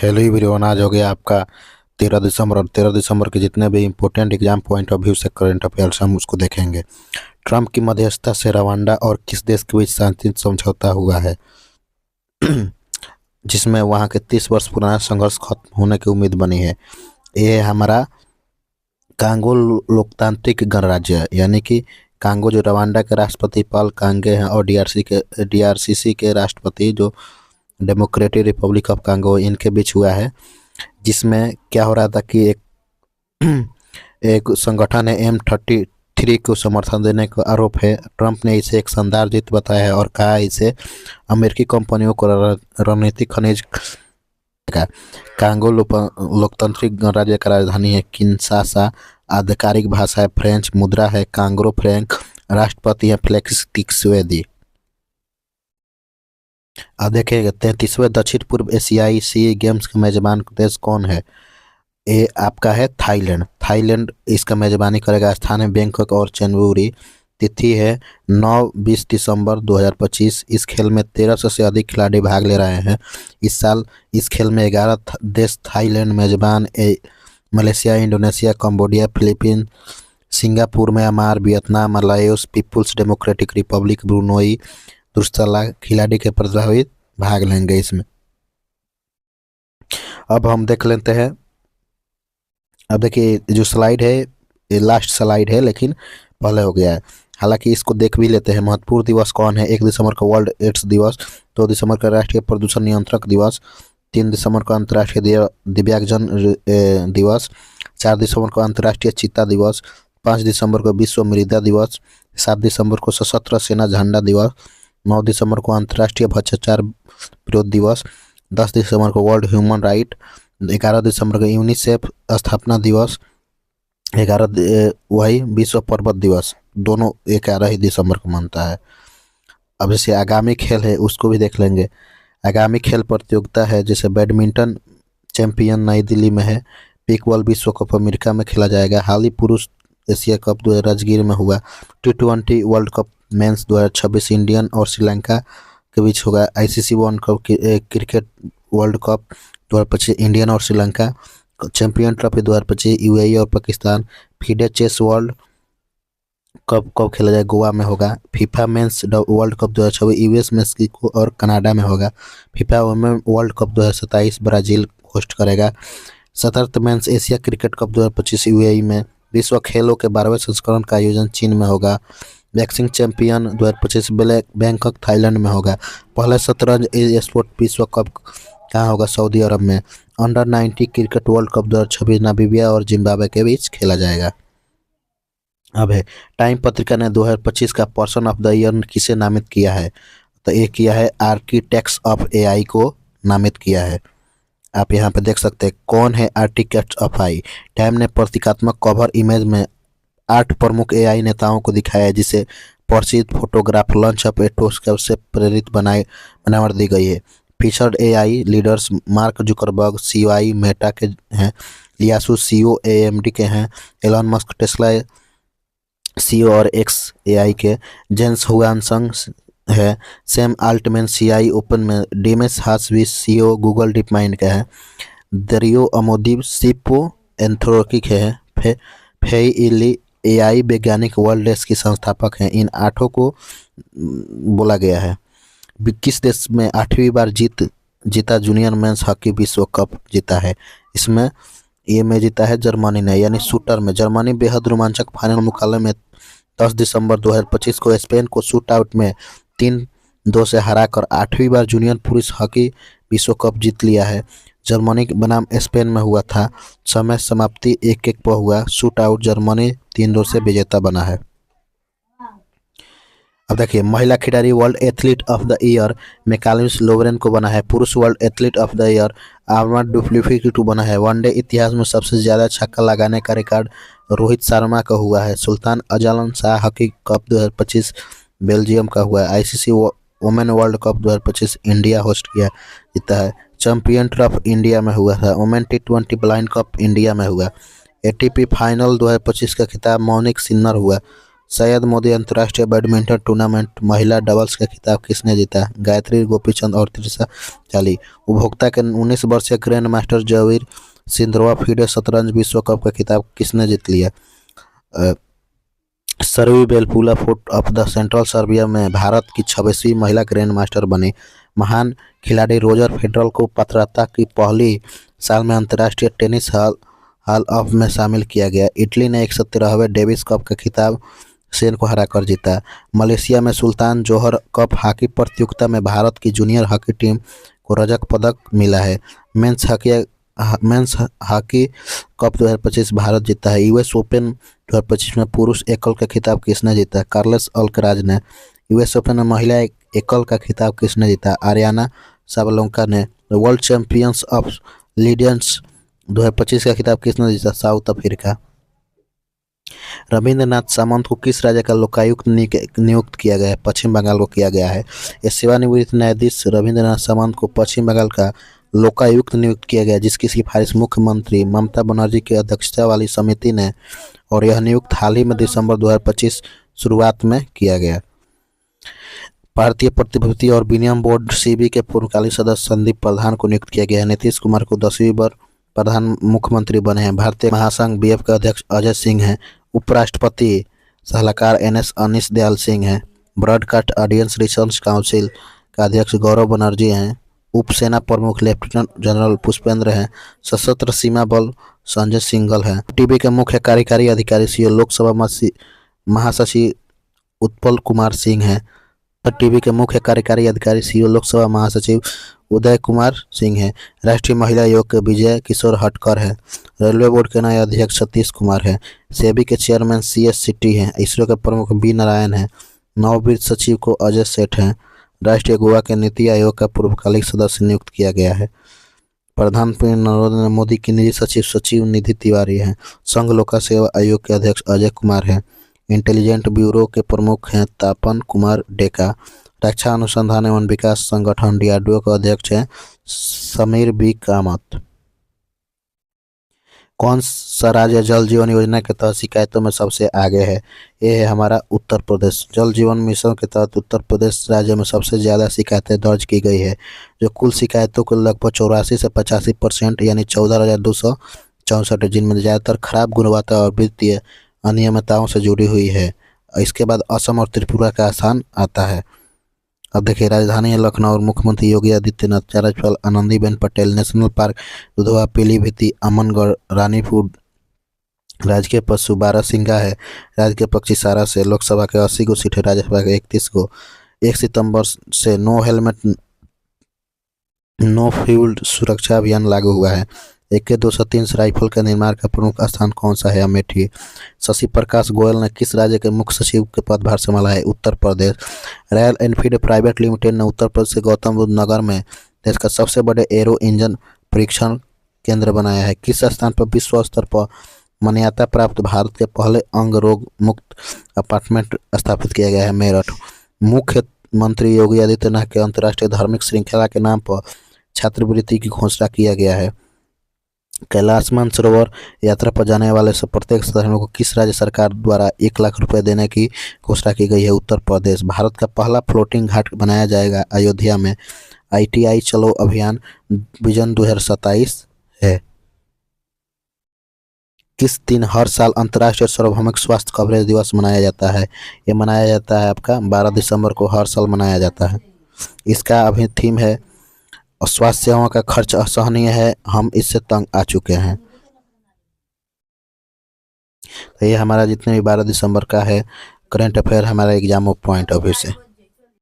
Hello everyone. आज हो गया आपका 13 दिसंबर और 13 दिसंबर के जितने भी important exam point of view से करंट अफेयर्स हम उसको देखेंगे। ट्रंप की मध्यस्थता से रवांडा और किस देश के बीच शांति समझौता हुआ है जिसमें वहां के 30 वर्ष पुराना संघर्ष खत्म होने की उम्मीद बनी है। ये है हमारा कांगो लोकतांत्रिक गणराज्य है, यानी कि कांगो जो रवांडा के राष्ट्रपति पॉल कांगे हैं और डीआरसीसी के राष्ट्रपति जो डेमोक्रेटिक रिपब्लिक ऑफ कांगो इनके बीच हुआ है। जिसमें क्या हो रहा था कि एक संगठन है M33 को समर्थन देने का आरोप है। ट्रंप ने इसे एक शानदार जीत बताया है और कहा इसे अमेरिकी कंपनियों को रणनीतिक खनिज का। कांगो लोकतांत्रिक गणराज्य का राजधानी है किनशासा। आधिकारिक भाषा है फ्रेंच। मुद्रा है कांगरो फ्रैंक। राष्ट्रपति है फेलिक्स त्सिसेकेदी। अब देखेंगे 33वें दक्षिण पूर्व एशियाई सी गेम्स का मेजबान देश कौन है। ये आपका है थाईलैंड। थाईलैंड इसका मेजबानी करेगा। स्थान है बैंकॉक और चेंबूरी। तिथि है 9-20 दिसंबर 2025। इस खेल में 1300 से अधिक खिलाड़ी भाग ले रहे हैं। इस साल इस खेल में 11 देश थाईलैंड मेजबान Malaysia, Indonesia, Cambodia, Philippines, Singapore, Myanmar, Vietnam, मलायोस, people's democratic republic, Brunei, Darussalam खिलाड़ी के प्रभावित भाग लेंगे इसमें। अब हम देख लेते हैं। अब देखिए जो स्लाइड है ये लास्ट स्लाइड है, लेकिन पहले हो गया है। हालांकि इसको देख भी लेते हैं। महत्वपूर्ण दिवस कौन है। 1 दिसंबर का वर्ल्ड एड्स दिवस। 2 दिसंबर का राष्ट्रीय प्रदूषण नियंत्रक दिवस। 3 दिसंबर को अंतर्राष्ट्रीय दिव्यांगजन दिवस। 4 दिसंबर को अंतर्राष्ट्रीय चीता दिवस। 5 दिसंबर को विश्व मृदा दिवस। 7 दिसंबर को सशस्त्र सेना झंडा दिवस। 9 दिसंबर को अंतर्राष्ट्रीय भ्रष्टाचार विरोध दिवस। 10 दिसंबर को वर्ल्ड ह्यूमन राइट। 11 दिसंबर को यूनिसेफ स्थापना दिवस। 11 वही विश्व पर्वत दिवस। दोनों 11 ही दिसंबर को मनता है। अब जैसे आगामी खेल है उसको भी देख लेंगे। आगामी खेल प्रतियोगिता है जैसे बैडमिंटन चैंपियन नई दिल्ली में है। पिकबॉल विश्व कप अमेरिका में खेला जाएगा। हाल ही पुरुष एशिया कप 2000 राजगीर में हुआ। T20 world cup mains 2026 Indian और श्रीलंका के बीच होगा। ICC world cup cricket world cup 2025 Indian और श्रीलंका। चैंपियन ट्रॉफी 2025 UAE और Pakistan. FIDE chess world cup कब खेला जाए गोवा में होगा। FIFA men's world cup 2026 US Mexico और कनाडा में होगा। FIFA women world cup 2027 Brazil host करेगा। 17th men's Asia cricket cup 2025 UAE में। विश्व खेलों के 12वें संस्करण का आयोजन चीन में होगा। बॉक्सिंग चैंपियन 2025 बैंकॉक थाईलैंड में होगा। पहले शतरंज स्पोर्ट विश्व कप कहाँ होगा सऊदी अरब में। Under-19 cricket world cup 2026 Namibia और जिम्बाब्वे के बीच खेला जाएगा। अब है टाइम पत्रिका ने 2025 का पर्सन ऑफ द ईयर किसे नामित किया है। तो ये किया है आर्किटेक्ट्स ऑफ AI को नामित किया है। आप यहाँ पे देख सकते हैं कौन है आर्किटेक्ट्स ऑफ AI। टाइम ने प्रतीकात्मक कवर इमेज में 8 प्रमुख AI नेताओं को दिखाया है जिसे प्रसिद्ध फोटोग्राफ लॉन्च ऑफ एटोस्केप से प्रेरित बनावट दी गई है। Featured AI leaders Mark Zuckerberg COI Meta के हैं। लियासु CEO AMD के हैं। एलन मस्क टेस्ला CEO और XAI के। जेंस हुआनसंग है। सैम आल्टमैन CI ओपन में। डेमिस हासवी CEO गूगल डीप माइंड के हैं। दरियो अमोदी सिपो एंथ्रोपी के हैं। फेई इली AI वैज्ञानिक वर्ल्ड डेस्क की संस्थापक हैं। इन 8 को बोला गया है। किस देश में 8वीं बार जीता जूनियर मेंस हॉकी विश्व कप जीता है। इसमें ये में जीता है जर्मनी ने, यानी शूटर में। जर्मनी बेहद रोमांचक फाइनल मुकाबले में 10 दिसंबर 2025 को स्पेन को शूट आउट में 3-2 से हराकर 8वीं बार जूनियर पुरुष हॉकी विश्व कप जीत लिया है। जर्मनी बनाम स्पेन में हुआ था। समय समाप्ति 1-1 पर हुआ। शूट आउट जर्मनी 3-2 से विजेता बना है। अब देखिए महिला खिलाड़ी world athlete of the year McLaughlin Levrone को बना है। पुरुष world athlete of the year Armand Duplantis को बना है। वनडे इतिहास में सबसे ज़्यादा छक्का लगाने का रिकॉर्ड रोहित शर्मा का हुआ है। Sultan Azlan Shah hockey cup 2025 Belgium का हुआ है। ICC women world cup 2025 India host किया जीता है। चैंपियन ट्रॉफी इंडिया में हुआ था। Women T20 blind cup India में हुआ। ATP फाइनल 2025 का खिताब मोनिक सिन्नर हुआ। सैयद मोदी अंतर्राष्ट्रीय बैडमिंटन टूर्नामेंट महिला डबल्स का खिताब किसने जीता? गायत्री गोपीचंद और त्रिशा चाली। उपभोक्ता के 19 वर्षीय grandmaster Javokhir Sindarov FIDE शतरंज विश्व कप का खिताब किसने जीत लिया? सर्वी बेलपुला foot of the central Serbia में भारत की 26वीं महिला ग्रैंड मास्टर बनी। महान खिलाड़ी रोजर फेडरल को पात्रता की पहली साल में अंतर्राष्ट्रीय टेनिस हॉल ऑफ में शामिल किया गया। इटली ने 113वें डेविस कप का खिताब सेन को हराकर जीता। मलेशिया में सुल्तान जोहर कप हॉकी प्रतियोगिता में भारत की जूनियर हॉकी टीम को रजत पदक मिला है। मेंस हॉकी कप 2025 भारत जीता है। यूएस ओपन 2025 में पुरुष एकल का खिताब किसने जीता? कार्लोस अल्कराज ने। यूएस ओपन में महिला एकल का खिताब किसने जीता? आरियाना साबालेंका ने। वर्ल्ड चैंपियंस ऑफ लीडियंस 2025 का खिताब किसने जीता? South Africa. रविंद्रनाथ सामंत को किस राज्य का लोकायुक्त नियुक्त किया गया है? पश्चिम बंगाल को किया गया है। सेवानिवृत्त न्यायाधीश रविंद्रनाथ सामंत को पश्चिम बंगाल का लोकायुक्त नियुक्त किया गया, जिसकी सिफारिश मुख्यमंत्री ममता बनर्जी की अध्यक्षता वाली समिति ने, और यह नियुक्त हाल ही में दिसंबर 2025 शुरुआत में किया गया। भारतीय प्रतिभूति और विनिमय बोर्ड सीबी के पूर्णकालीन सदस्य संदीप प्रधान को नियुक्त किया गया है। नीतीश कुमार को 10वीं बार प्रधान मुख्यमंत्री बने हैं। भारतीय महासंघ बीएफ के अध्यक्ष अजय सिंह हैं। उपराष्ट्रपति सलाहकार एनएस अनीस दयाल सिंह हैं। ब्रॉडकास्ट ऑडियंस रिसर्च काउंसिल का अध्यक्ष गौरव बनर्जी हैं। उप सेना प्रमुख लेफ्टिनेंट जनरल पुष्पेंद्र हैं। सशस्त्र सीमा बल संजय सिंघल हैं। टीबी के मुख्य कार्यकारी अधिकारी सीओ लोकसभा महासचिव उत्पल कुमार सिंह हैं। टीबी के मुख्य कार्यकारी अधिकारी सीओ लोकसभा महासचिव उदय कुमार सिंह हैं। राष्ट्रीय महिला आयोग के विजय किशोर हटकर हैं। रेलवे बोर्ड के नए अध्यक्ष सतीश कुमार हैं। सेबी के चेयरमैन CS सिटी हैं। इसरो के प्रमुख बी नारायण हैं। नववित्त सचिव को अजय सेठ हैं। राष्ट्रीय गोवा के नीति आयोग का पूर्वकालिक सदस्य नियुक्त किया गया है। प्रधानमंत्री नरेंद्र मोदी की निजी सचिव निधि तिवारी हैं। संघ लोक सेवा आयोग के अध्यक्ष अजय कुमार हैं। इंटेलिजेंट ब्यूरो के प्रमुख हैं तापन कुमार डेका। रक्षा अनुसंधान एवं विकास संगठन DRDO के अध्यक्ष हैं समीर बी कामत। कौन सा राज्य जल जीवन योजना के तहत शिकायतों में सबसे आगे है? ये है हमारा उत्तर प्रदेश। जल जीवन मिशन के तहत उत्तर प्रदेश राज्य में सबसे ज़्यादा शिकायतें दर्ज की गई है, जो कुल शिकायतों के लगभग 84 से 85% यानी 14,264, जिनमें ज़्यादातर खराब गुणवत्ता और वित्तीय अनियमितताओं से जुड़ी हुई है। इसके बाद असम और त्रिपुरा का स्थान आता है। अब देखिए, राजधानी लखनऊ और मुख्यमंत्री योगी आदित्यनाथ, राज्यपाल आनंदीबेन पटेल, नेशनल पार्क दुधवा, पीलीभीत, अमनगढ़, रानीपुर। राजकीय पशु बारहसिंगा है। राजकीय पक्षी सारा से। लोकसभा के 80 गो सीट है, राज्यसभा के 31 गो। 1 सितंबर से नो हेलमेट नो फ्यूल सुरक्षा अभियान लागू हुआ है। AK-203 राइफल के निर्माण का प्रमुख स्थान कौन सा है? अमेठी। शशि प्रकाश गोयल ने किस राज्य के मुख्य सचिव के पदभार संभाला है? Uttar Pradesh. Royal Enfield private limited ने उत्तर प्रदेश के गौतम बुद्ध नगर में देश का सबसे बड़े एरो इंजन परीक्षण केंद्र बनाया है। किस स्थान पर विश्व स्तर पर मान्यता प्राप्त भारत के पहले अंग रोग मुक्त अपार्टमेंट स्थापित किया गया है? मेरठ। मुख्यमंत्री योगी आदित्यनाथ के अंतर्राष्ट्रीय धार्मिक श्रृंखला के नाम पर छात्रवृत्ति की घोषणा किया गया है। कैलाश मानसरोवर यात्रा पर जाने वाले प्रत्येक श्रद्धालुओं को किस राज्य सरकार द्वारा 1 लाख रुपए देने की घोषणा की गई है? उत्तर प्रदेश। भारत का पहला फ्लोटिंग घाट बनाया जाएगा अयोध्या में। ITI चलो अभियान विजन 2027 है। किस दिन हर साल अंतर्राष्ट्रीय सार्वभौमिक स्वास्थ्य कवरेज दिवस मनाया जाता है? ये मनाया जाता है आपका 12 दिसंबर को हर साल मनाया जाता है। इसका अभी थीम है स्वास्थ्य सेवाओं का खर्च असहनीय है, हम इससे तंग आ चुके हैं। तो ये हमारा जितने भी 12 दिसंबर का है करंट अफेयर हमारा एग्जाम पॉइंट ऑफ व्यू से।